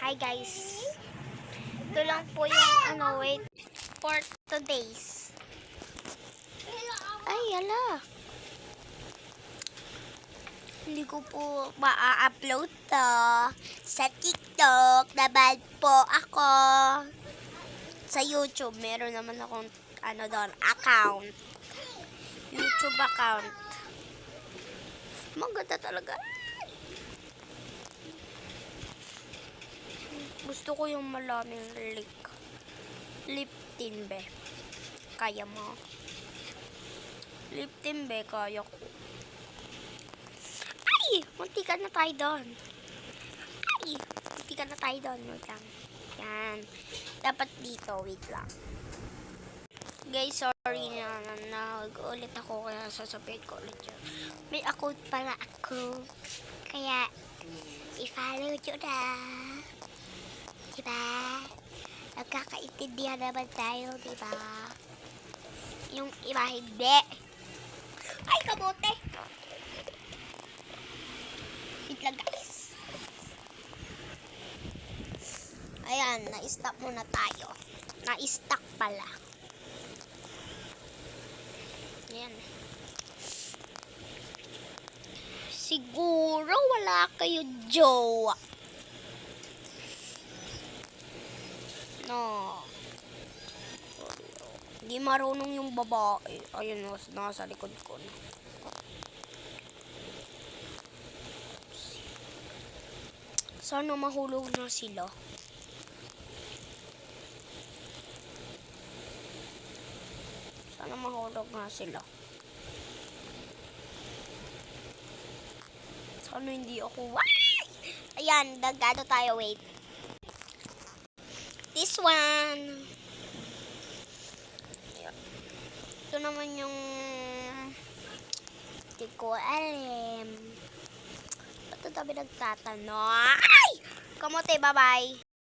Hi guys. Ito lang po yung wait for today's. Ay, ala. Hindi ko po ma-upload to sa TikTok. Nabad po ako. Sa YouTube, meron naman akong doon, account. YouTube account. Maganda talaga. Gusto ko yung malaming lip tint be. Kaya mo? Lip tint be, kaya ko. Ay! Munti ka na tayo doon. Ay! Munti ka na tayo doon. Wait lang. Yan. Dapat dito. Wait lang. Guys, sorry na nag-ulit ako kaya sasabihin ko ulit yun. May account pala ako. Kaya, i-follow nyo na. Diba? Nagkakaintindihan naman tayo, diba? Yung iba hindi. Ay, kamote! Wait lang, guys. Ayan, na-stop muna tayo. Na-stuck pala. Ayan. Siguro wala kayo jowa. No. Hindi marunong yung babae. Ayun, nasa likod ko na. Sana mahulog na sila. Sana mahulog na sila. Sana hindi ako. Ayan, dagado tayo. Wait. This one. Ayan. Ito naman yung hindi ko alam. Ba't tabi nagtatanong? Ay! Kamote, bye-bye.